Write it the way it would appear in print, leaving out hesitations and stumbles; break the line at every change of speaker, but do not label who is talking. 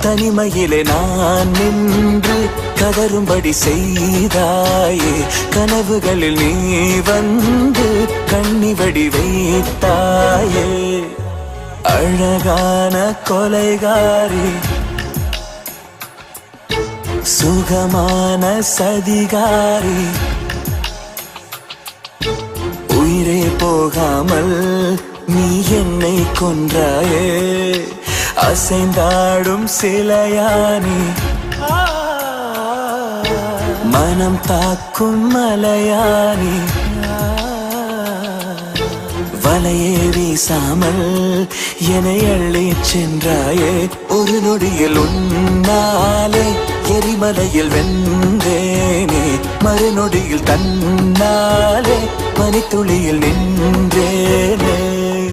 தனிமையிலே நான் நின்று கதரும்படி செய்தாயே கனவுகளில் நீ வந்து கண்ணிவடி வைத்தாயே அழகான கொலைகாரி சுகமான சதிகாரி உயிரே போகாமல் நீ என்னை கொன்றாயே அசைந்தாடும் சிலையானி மனம் தாக்கும் மலையானி வலையே வீசாமல் என்னை அள்ளி சென்றாயே ஒரு நொடியில் உன்னாலே எரிமலையில் வென்றேனே மறுநொடியில் தன்னாலே பனித்துளியில் நின்றேனே